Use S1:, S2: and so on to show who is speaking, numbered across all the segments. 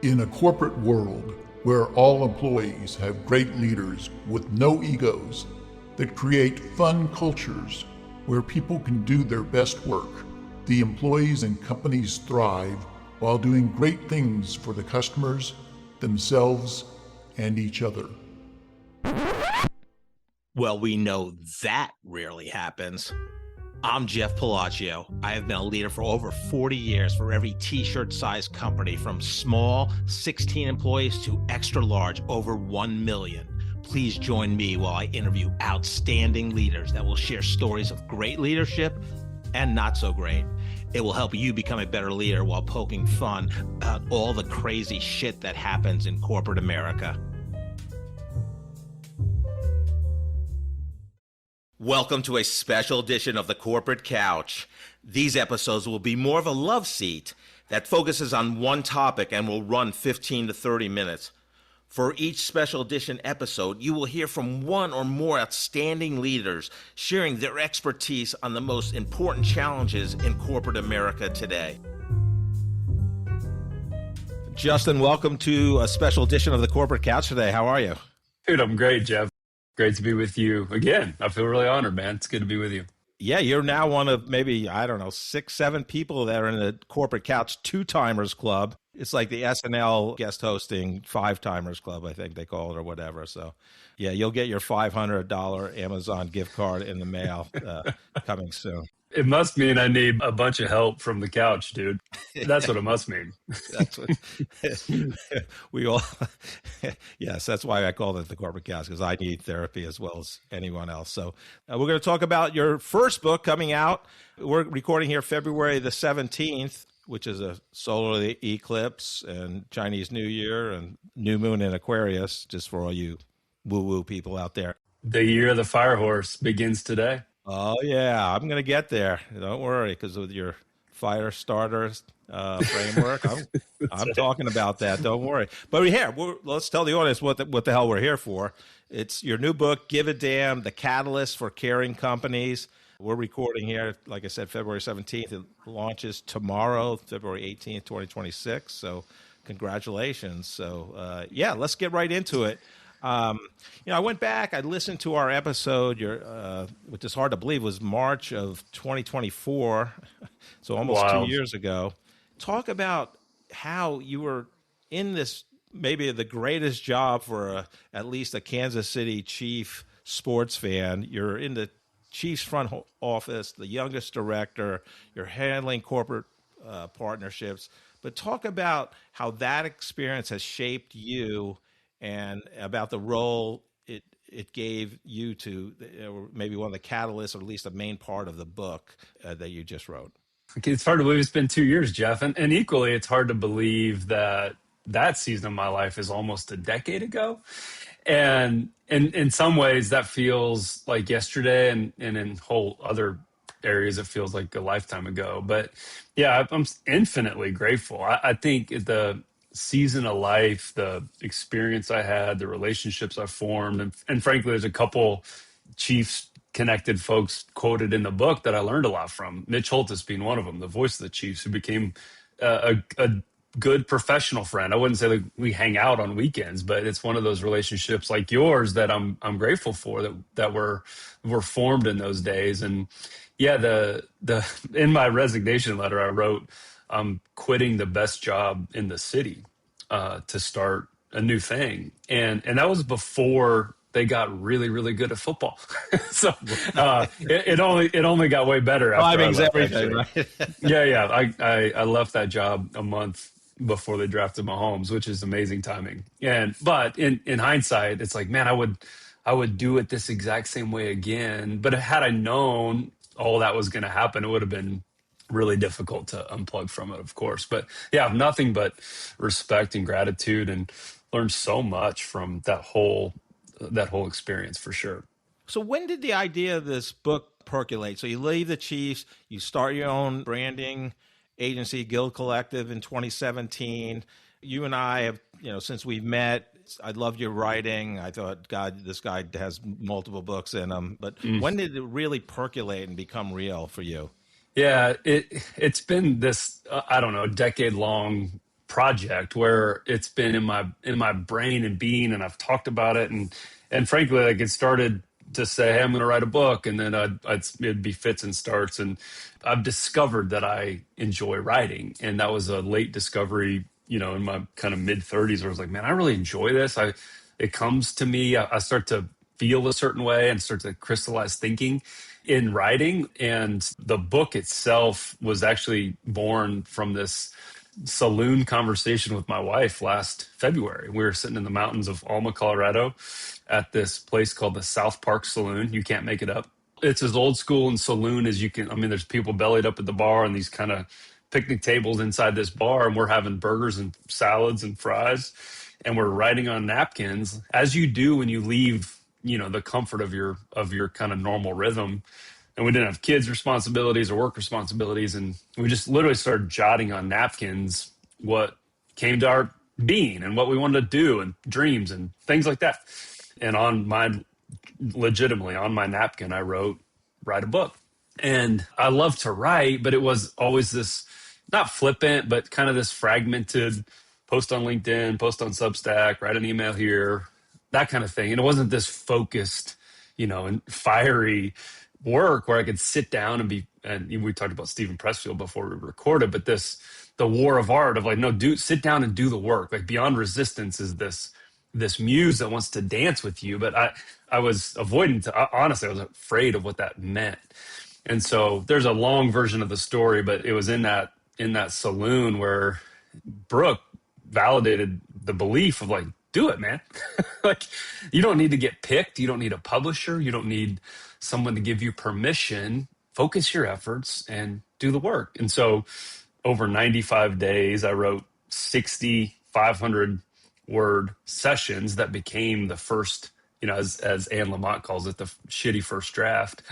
S1: In a corporate world where all employees have great leaders with no egos that create fun cultures where people can do their best work, the employees and companies thrive while doing great things for the customers, themselves, and each other.
S2: Well, we know that rarely happens. I'm Jeff Palacio. I have been a leader for over 40 years for every t-shirt size company, from small 16 employees to extra large over 1 million. Please join me while I interview outstanding leaders that will share stories of great leadership and not so great. It will help you become a better leader while poking fun about all the crazy shit that happens in corporate America. Welcome to a special edition of the Corporate Couch. These episodes will be more of a love seat that focuses on one topic and will run 15 to 30 minutes. For each special edition episode, you will hear from one or more outstanding leaders sharing their expertise on the most important challenges in corporate America today. Justin, welcome to a special edition of the Corporate Couch today. How are you?
S3: Dude, I'm great, Jeff. Great to be with you again. I feel really honored, man. It's good to be with you.
S2: Yeah, you're now one of maybe, 6, 7 people that are in the Corporate Couch Two-Timers Club. It's like the SNL guest hosting Five-Timers Club, I think they call it, or whatever. So, yeah, you'll get your $500 Amazon gift card in the mail coming soon.
S3: It must mean I need a bunch of help from the couch, dude. That's what it must mean.
S2: That's what we all, yes, that's why I call it the Corporate Couch, because I need therapy as well as anyone else. So we're going to talk about your first book coming out. We're recording here February the 17th, which is a solar eclipse and Chinese New Year and new moon in Aquarius, just for all you woo-woo people out there.
S3: The year of the fire horse begins today.
S2: Oh, yeah. I'm going to get there. Don't worry, because with your Firestarter framework, I'm talking about that. Don't worry. But let's tell the audience what the hell we're here for. It's your new book, Give a Damn, The Catalyst for Caring Companies. We're recording here, like I said, February 17th. It launches tomorrow, February 18th, 2026. So congratulations. So, let's get right into it. I went back, I listened to our episode, which is hard to believe was March of 2024, so almost
S3: Wow.
S2: 2 years ago. Talk about how you were in this, maybe the greatest job for at least a Kansas City Chief sports fan. You're in the Chiefs front office, the youngest director, you're handling corporate partnerships, but talk about how that experience has shaped you and about the role it gave you to maybe one of the catalysts, or at least a main part of the book that you just wrote.
S3: It's hard to believe it's been 2 years, Jeff. And equally, it's hard to believe that season of my life is almost a decade ago. And in some ways, that feels like yesterday, and in whole other areas, it feels like a lifetime ago. But yeah, I'm infinitely grateful. I think the season of life, the experience I had, the relationships I formed, and frankly, there's a couple Chiefs connected folks quoted in the book that I learned a lot from. Mitch Holtis being one of them, the voice of the Chiefs, who became a good professional friend. I wouldn't say that we hang out on weekends, but it's one of those relationships like yours that I'm grateful for, that were formed in those days. And yeah, the in my resignation letter, I wrote, I'm quitting the best job in the city to start a new thing. And that was before they got really, really good at football. So it only got way better after I left,
S2: everything, right?
S3: Yeah. I left that job a month before they drafted Mahomes, which is amazing timing. But in hindsight, it's like, man, I would do it this exact same way again. But had I known all that was going to happen, it would have been really difficult to unplug from it, of course. But yeah, nothing but respect and gratitude, and learned so much from that whole experience, for sure.
S2: So when did the idea of this book percolate? So you leave the Chiefs, you start your own branding agency, Guild Collective, in 2017. You and I have, since we've met, I loved your writing. I thought, God, this guy has multiple books in him. But when did it really percolate and become real for you?
S3: Yeah, it's been this, decade-long project where it's been in my brain and being, and I've talked about it, and frankly, like, it started to say, hey, I'm going to write a book, and then it'd be fits and starts, and I've discovered that I enjoy writing, and that was a late discovery, in my kind of mid 30s, where I was like, man, I really enjoy this. It comes to me, I start to feel a certain way and start to crystallize thinking in writing, and the book itself was actually born from this saloon conversation with my wife last February. We were sitting in the mountains of Alma, Colorado, at this place called the South Park Saloon. You can't make it up. It's as old school and saloon as you can. I mean, there's people bellied up at the bar and these kind of picnic tables inside this bar, and we're having burgers and salads and fries, and we're writing on napkins, as you do when you leave, the comfort of your kind of normal rhythm. And we didn't have kids responsibilities or work responsibilities, and we just literally started jotting on napkins what came to our being and what we wanted to do and dreams and things like that. And legitimately on my napkin, I wrote, write a book. And I love to write, but it was always this, not flippant, but kind of this fragmented post on LinkedIn, post on Substack, write an email here, that kind of thing. And it wasn't this focused, and fiery work where I could sit down and we talked about Stephen Pressfield before we recorded, but the war of art of like, no, sit down and do the work. Like, beyond resistance is this muse that wants to dance with you. But I was avoidant. Honestly, I was afraid of what that meant. And so there's a long version of the story, but it was in that saloon where Brooke validated the belief of like, do it, man. Like, you don't need to get picked. You don't need a publisher. You don't need someone to give you permission. Focus your efforts and do the work. And so over 95 days, I wrote 6,500 word sessions that became the first, as Anne Lamott calls it, the shitty first draft.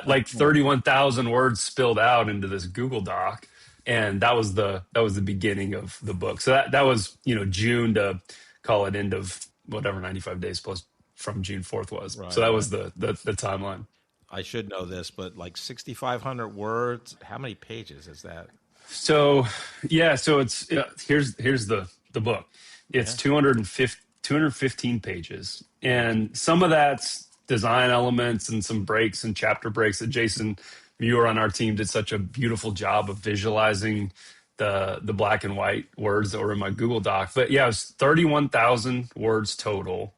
S3: Like 31,000 words spilled out into this Google Doc. And that was the beginning of the book. So that was, June to call it end of whatever 95 days plus from June 4th was. Right, so that was the timeline.
S2: I should know this, but like 6,500 words, how many pages is that?
S3: So, yeah, so it's here's the book. It's 215 pages. And some of that's design elements and some breaks and chapter breaks that Jason Muir on our team did such a beautiful job of visualizing the black and white words that were in my Google Doc. But yeah, it was 31,000 words total.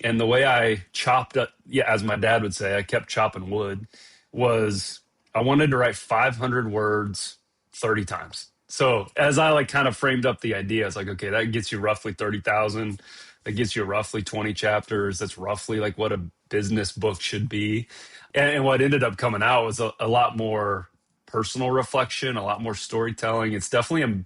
S3: And the way I chopped up, as my dad would say, I kept chopping wood, was I wanted to write 500 words 30 times. So as I kind of framed up the idea, it's like, okay, that gets you roughly 30,000. That gets you roughly 20 chapters. That's roughly like what a business book should be. And what ended up coming out was a lot more personal reflection, a lot more storytelling. It's definitely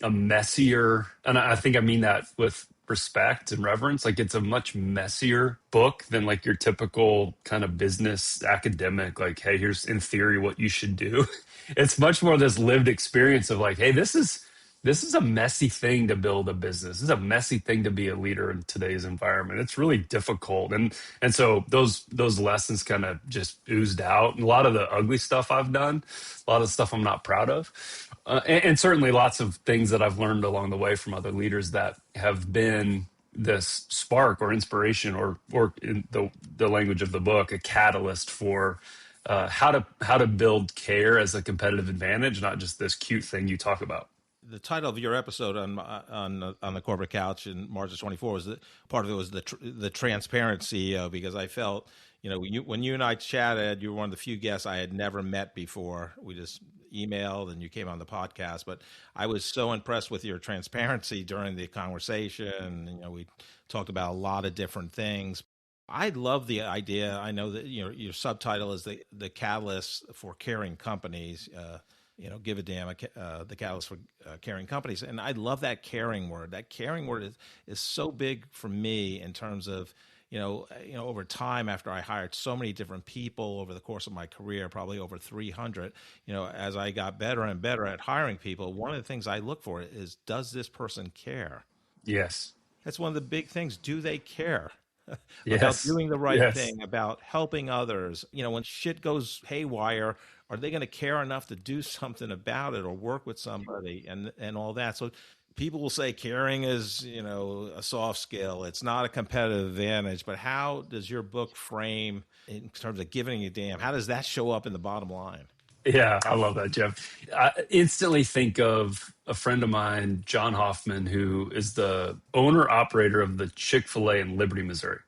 S3: a messier, and I think I mean that with respect and reverence. Like, it's a much messier book than like your typical kind of business academic, like, hey, here's in theory what you should do. It's much more this lived experience of like, hey, this is a messy thing to build a business. This is a messy thing to be a leader in today's environment. It's really difficult. And so those lessons kind of just oozed out. And a lot of the ugly stuff I've done, a lot of stuff I'm not proud of. And certainly lots of things that I've learned along the way from other leaders that have been this spark or inspiration or in the language of the book, a catalyst for how to build care as a competitive advantage, not just this cute thing you talk about.
S2: The title of your episode on the corporate couch in March of 24 was part of it was the transparent CEO, because I felt, when you and I chatted, you were one of the few guests I had never met before. We just emailed and you came on the podcast, but I was so impressed with your transparency during the conversation. We talked about a lot of different things. I love the idea. I know that your subtitle is the catalyst for caring companies. Give a damn, the catalyst for caring companies. And I love that caring word. That caring word is so big for me in terms of, over time, after I hired so many different people over the course of my career, probably over 300, as I got better and better at hiring people, one of the things I look for is, does this person care?
S3: Yes.
S2: That's one of the big things. Do they care?
S3: Yes.
S2: About doing the right thing, about helping others? When shit goes haywire, are they going to care enough to do something about it or work with somebody and all that? So people will say caring is, a soft skill. It's not a competitive advantage. But how does your book frame in terms of giving a damn? How does that show up in the bottom line?
S3: Yeah, I love that, Jeff. I instantly think of a friend of mine, John Hoffman, who is the owner operator of the Chick-fil-A in Liberty, Missouri.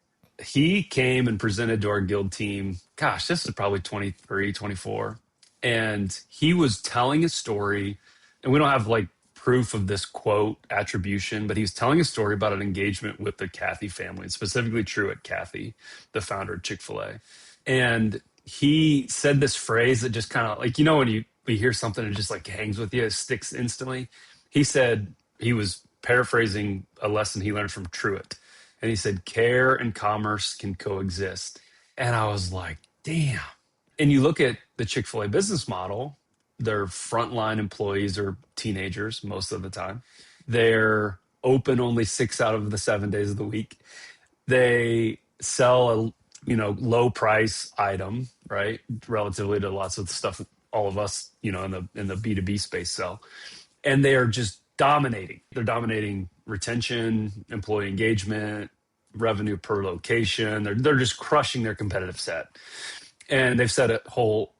S3: He came and presented to our guild team. Gosh, this is probably 23, 24. And he was telling a story, and we don't have like proof of this quote attribution, but he was telling a story about an engagement with the Cathy family, and specifically Truett Cathy, the founder of Chick-fil-A. And he said this phrase that just kind of like, when you hear something and it just like hangs with you, it sticks instantly. He said, he was paraphrasing a lesson he learned from Truett. And he said, care and commerce can coexist. And I was like, damn. And you look at the Chick-fil-A business model, their frontline employees are teenagers most of the time. They're open only 6 out of the 7 days of the week. They sell a low price item, right? Relatively to lots of stuff all of us, in the B2B space sell. And they are just dominating. They're dominating retention, employee engagement, revenue per location. They're just crushing their competitive set. And they've set a whole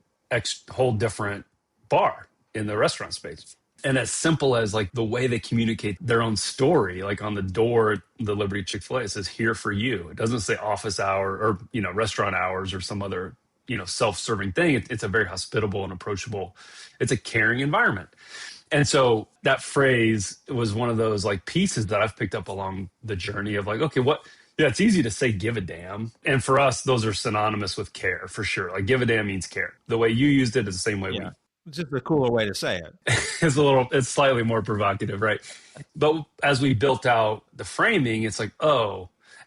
S3: different bar in the restaurant space. And as simple as like the way they communicate their own story, like on the door, the Liberty Chick-fil-A, it says here for you. It doesn't say office hour or, restaurant hours or some other, self-serving thing. It's a very hospitable and approachable, it's a caring environment. And so that phrase was one of those like pieces that I've picked up along the journey of like, okay, it's easy to say give a damn. And for us, those are synonymous with care for sure. Like give a damn means care. The way you used it is the same way we.
S2: It's just a cooler way to say it.
S3: It's slightly more provocative, right? But as we built out the framing, it's like,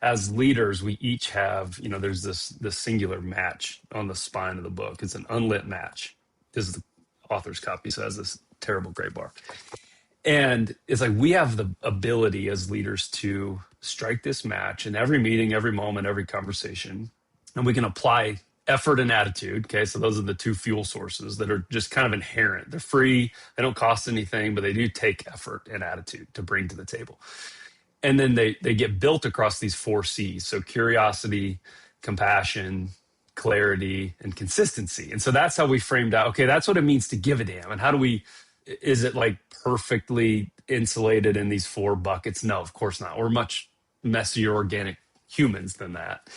S3: as leaders, we each have, there's this singular match on the spine of the book. It's an unlit match. This is the author's copy, so it has this terrible gray bar. And it's like we have the ability as leaders to strike this match in every meeting, every moment, every conversation, and we can apply effort and attitude. Okay. So those are the two fuel sources that are just kind of inherent. They're free. They don't cost anything, but they do take effort and attitude to bring to the table. And then they get built across these 4 C's. So curiosity, compassion, clarity, and consistency. And so that's how we framed out, okay, that's what it means to give a damn. And is it like perfectly insulated in these 4 buckets? No, of course not. We're much messier organic humans than that.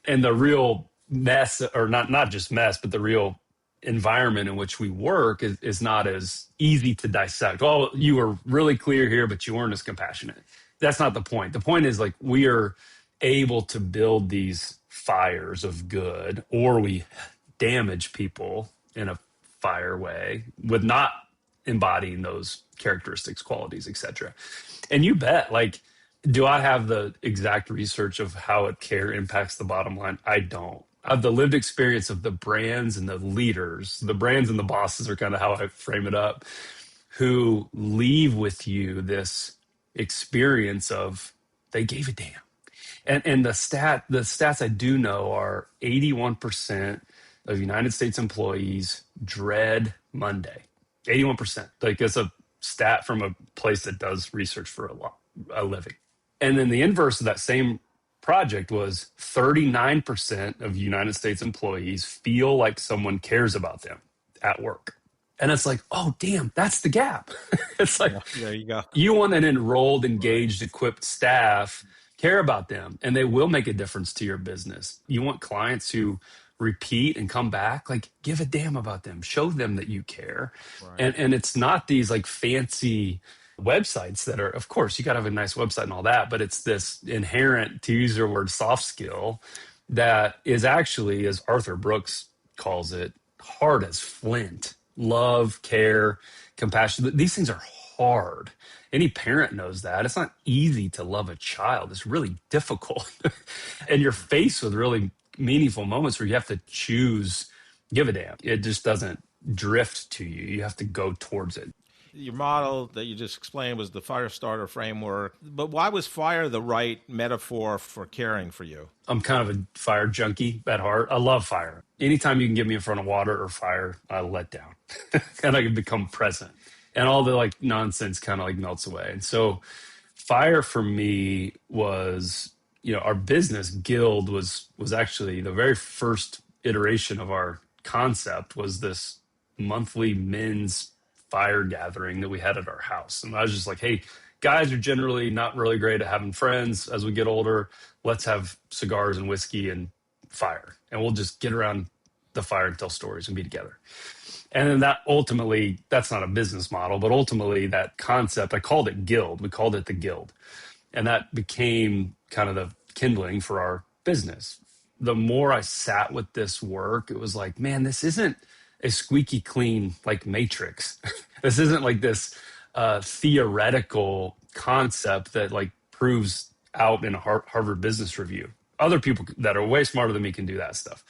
S3: And the real mess, or not just mess, but the real environment in which we work is not as easy to dissect. Oh, you were really clear here, but you weren't as compassionate. That's not the point. The point is like we are able to build these fires of good, or we damage people in a fire way with not embodying those characteristics, qualities, etc. And you bet, like, do I have the exact research of how care impacts the bottom line? I don't. I have the lived experience of the brands and the leaders. The brands and the bosses are kind of how I frame it up, who leave with you this experience of they gave a damn. And the stats I do know are 81% of United States employees dread Monday. 81%. Like it's a stat from a place that does research for a living. And then the inverse of that same project was 39% of United States employees feel like someone cares about them at work. And it's like, oh, damn, that's the gap. It's like,
S2: there you go.
S3: You want an enrolled, engaged, equipped staff, care about them, and they will make a difference to your business. You want clients who repeat and come back, like give a damn about them, show them that you care. Right. And it's not these like fancy websites that are, of course, you got to have a nice website and all that, but it's this inherent, to use your word, soft skill that is actually, as Arthur Brooks calls it, hard as flint. Love, care, compassion. These things are hard. Any parent knows that. It's not easy to love a child. It's really difficult. And you're faced with really meaningful moments where you have to choose, give a damn. It just doesn't drift to you. You have to go towards it.
S2: Your model that you just explained was the Firestarter Framework. But why was fire the right metaphor for caring for you?
S3: I'm kind of a fire junkie at heart. I love fire. Anytime you can get me in front of water or fire, I let down. And I can become present. and all the like nonsense kind of like melts away. And so fire for me was, our business guild was actually the very first iteration of our concept was this monthly men's fire gathering that we had at our house. And I was just like, hey, guys are generally not really great at having friends as we get older. Let's have cigars and whiskey and fire, and we'll just get around the fire and tell stories and be together. And then that's not a business model, but ultimately that concept, I called it guild. We called it the guild. And that became kind of the kindling for our business. The more I sat with this work, it was like, man, this isn't a squeaky clean like matrix. This isn't like this theoretical concept that like proves out in a Harvard Business Review. Other people that are way smarter than me can do that stuff.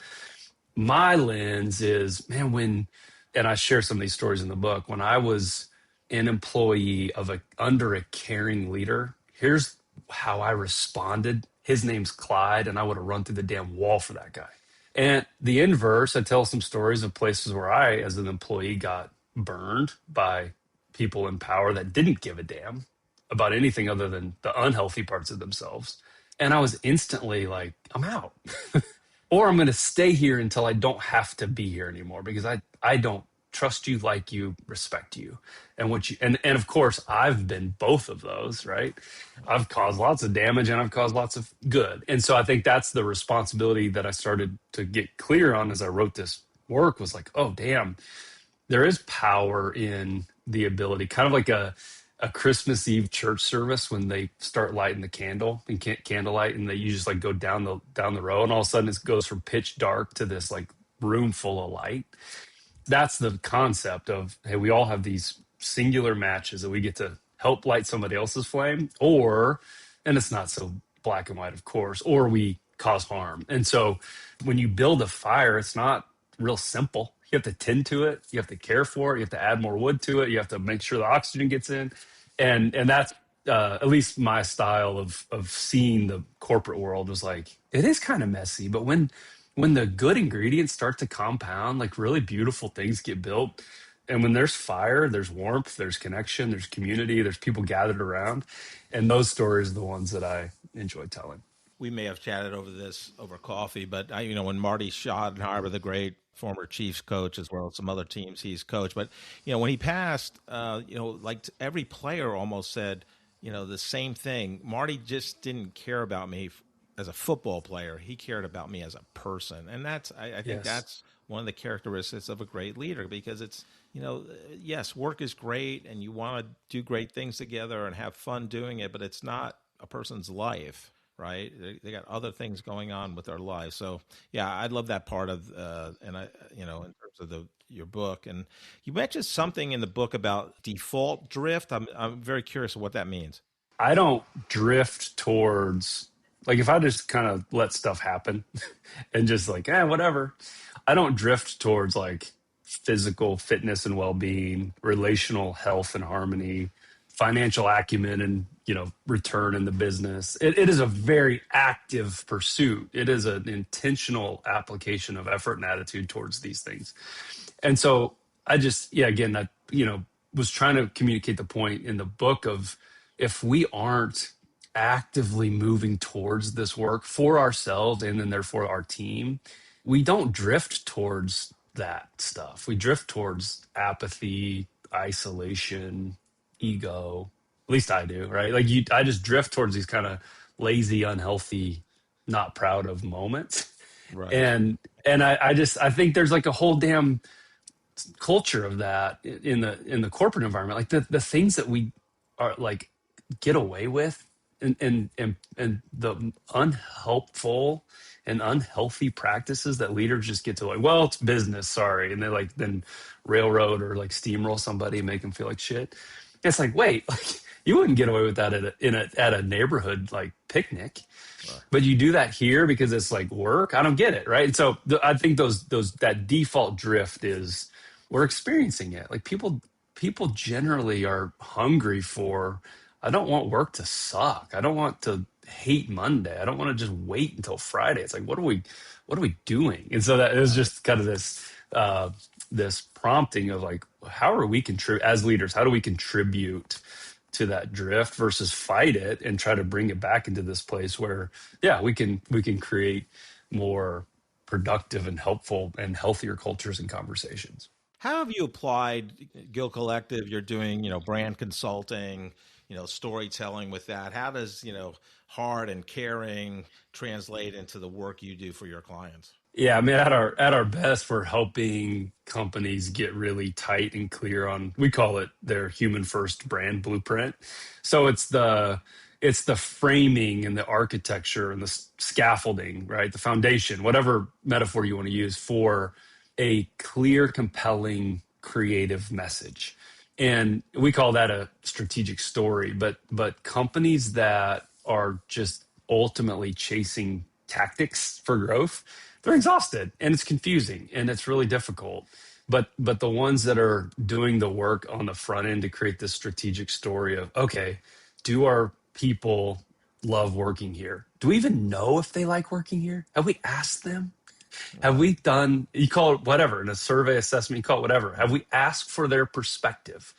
S3: My lens is, man, and I share some of these stories in the book, when I was an employee under a caring leader, here's how I responded. His name's Clyde, and I would have run through the damn wall for that guy. And the inverse, I tell some stories of places where I, as an employee, got burned by people in power that didn't give a damn about anything other than the unhealthy parts of themselves. And I was instantly like, I'm out. Or I'm going to stay here until I don't have to be here anymore, because I don't trust you, like you, respect you. And and of course I've been both of those, right? I've caused lots of damage and I've caused lots of good. And so I think that's the responsibility that I started to get clear on as I wrote this work, was like, oh damn, there is power in the ability, kind of like a Christmas Eve church service when they start lighting the candle and candlelight, and you just like go down the row, and all of a sudden it goes from pitch dark to this like room full of light. That's the concept of, hey, we all have these singular matches that we get to help light somebody else's flame, and it's not so black and white, of course, or we cause harm. And so when you build a fire, it's not real simple. You have to tend to it. You have to care for it. You have to add more wood to it. You have to make sure the oxygen gets in. And that's at least my style of seeing the corporate world, was like, it is kind of messy, but when the good ingredients start to compound, like really beautiful things get built. And when there's fire, there's warmth, there's connection, there's community, there's people gathered around. And those stories are the ones that I enjoy telling.
S2: We may have chatted over coffee, but when Marty Schottenheimer, the great former Chiefs coach, as well as some other teams he's coached, but when he passed, like every player almost said, the same thing. Marty just didn't care about me as a football player. He cared about me as a person, and I think
S3: Yes.
S2: that's one of the characteristics of a great leader, because it's yes, work is great, and you want to do great things together and have fun doing it, but it's not a person's life. Right, they got other things going on with their lives. So yeah, I love that part of, and in terms of your book. And you mentioned something in the book about default drift. I'm very curious of what that means.
S3: I don't drift towards, like, if I just kind of let stuff happen and just like, whatever. I don't drift towards like physical fitness and well-being, relational health and harmony, financial acumen and return in the business. It is a very active pursuit. It is an intentional application of effort and attitude towards these things. And so I just, again, I was trying to communicate the point in the book of, if we aren't actively moving towards this work for ourselves and then therefore our team, we don't drift towards that stuff. We drift towards apathy, isolation, ego. At least I do, right? Like I just drift towards these kind of lazy, unhealthy, not proud of moments.
S2: Right.
S3: And I think there's like a whole damn culture of that in the corporate environment. Like the things that we are like get away with, and the unhelpful and unhealthy practices that leaders just get to, like, well, it's business, sorry, and they like then railroad or like steamroll somebody and make them feel like shit. It's like, wait, like you wouldn't get away with that at a neighborhood like picnic, right? But you do that here because it's like work. I don't get it, right? And so I think that default drift is, we're experiencing it. Like people generally are hungry for, I don't want work to suck. I don't want to hate Monday. I don't want to just wait until Friday. It's like, what are we doing? And so that it was just kind of this this prompting of like, how are we as leaders, how do we contribute to that drift versus fight it and try to bring it back into this place where, yeah, we can create more productive and helpful and healthier cultures and conversations.
S2: How have you applied Guild Collective? You're doing, brand consulting, storytelling with that. How does, hard and caring translate into the work you do for your clients?
S3: Yeah, I mean, at our best, we're helping companies get really tight and clear on, we call it their human first brand blueprint. So it's the framing and the architecture and the scaffolding, right? The foundation, whatever metaphor you want to use for a clear, compelling, creative message. And we call that a strategic story, but companies that are just ultimately chasing tactics for growth, they're exhausted and it's confusing and it's really difficult. But the ones that are doing the work on the front end to create this strategic story of, okay, do our people love working here? Do we even know if they like working here? Have we asked them? Have we done, you call it whatever, in a survey assessment, you call it whatever. Have we asked for their perspective?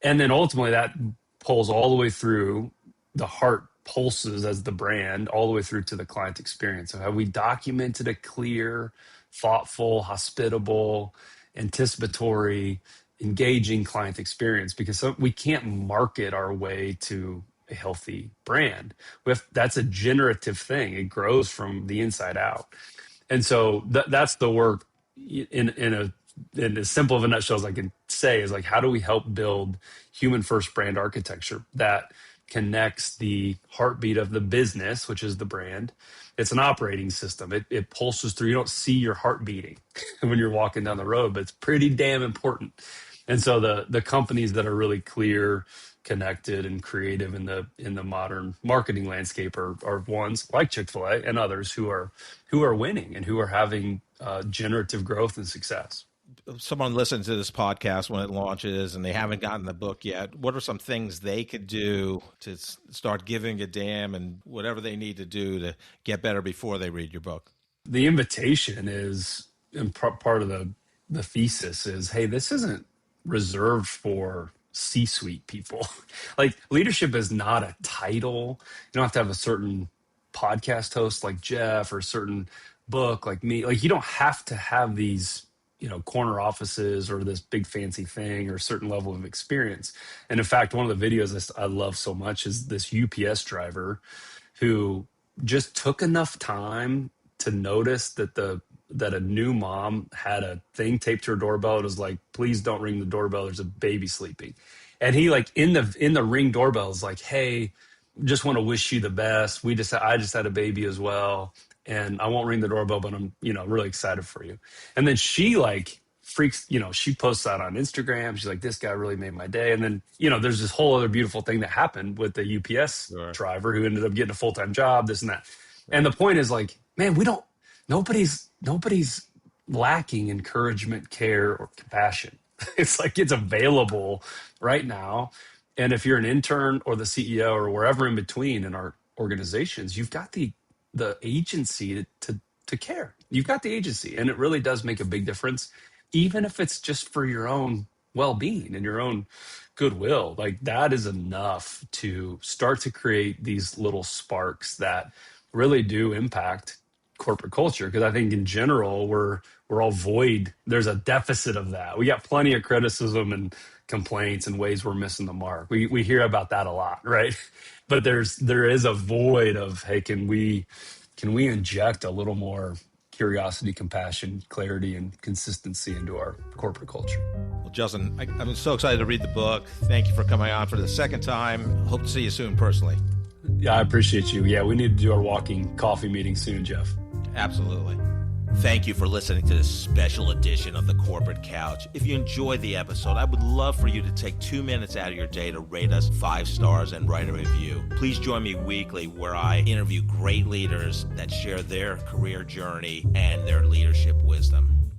S3: And then ultimately that pulls all the way through, the heart pulses as the brand all the way through to the client experience. So have we documented a clear, thoughtful, hospitable, anticipatory, engaging client experience? Because we can't market our way to a healthy brand. That's a generative thing. It grows from the inside out. And so that's the work in as simple of a nutshell as I can say is like, how do we help build human first brand architecture that connects the heartbeat of the business, which is the brand. It's an operating system. It pulses through. You don't see your heart beating when you're walking down the road, but it's pretty damn important. And so the companies that are really clear, connected, and creative in the modern marketing landscape are ones like Chick-fil-A and others who are winning and who are having generative growth and success.
S2: Someone listens to this podcast when it launches and they haven't gotten the book yet, what are some things they could do to start giving a damn and whatever they need to do to get better before they read your book?
S3: The invitation is, and part of the thesis is, hey, this isn't reserved for C-suite people. Like, leadership is not a title. You don't have to have a certain podcast host like Jeff or a certain book like me. Like, you don't have to have these corner offices or this big fancy thing or a certain level of experience. And in fact, one of the videos I love so much is this UPS driver who just took enough time to notice that a new mom had a thing taped to her doorbell. It was like, please don't ring the doorbell. There's a baby sleeping. And he like in the ring doorbell is like, hey, just want to wish you the best. I just had a baby as well. And I won't ring the doorbell, but I'm, really excited for you. And then she like freaks, she posts that on Instagram. She's like, this guy really made my day. And then, there's this whole other beautiful thing that happened with the UPS driver who ended up getting a full-time job, this and that. And the point is like, man, nobody's lacking encouragement, care, or compassion. It's like, it's available right now. And if you're an intern or the CEO or wherever in between in our organizations, you've got the agency to care. You've got the agency, and it really does make a big difference, even if it's just for your own well-being and your own goodwill. Like, that is enough to start to create these little sparks that really do impact corporate culture. Because I think in general, we're all void. There's a deficit of that. We got plenty of criticism and complaints and ways we're missing the mark. We hear about that a lot, right? But there is a void of, hey, can we inject a little more curiosity, compassion, clarity, and consistency into our corporate culture?
S2: Well, Justin, I'm so excited to read the book. Thank you for coming on for the second time. Hope to see you soon personally.
S3: Yeah, I appreciate you. Yeah, we need to do our walking coffee meeting soon, Jeff.
S2: Absolutely. Thank you for listening to this special edition of The Corporate Couch. If you enjoyed the episode, I would love for you to take 2 minutes out of your day to rate us 5 stars and write a review. Please join me weekly where I interview great leaders that share their career journey and their leadership wisdom.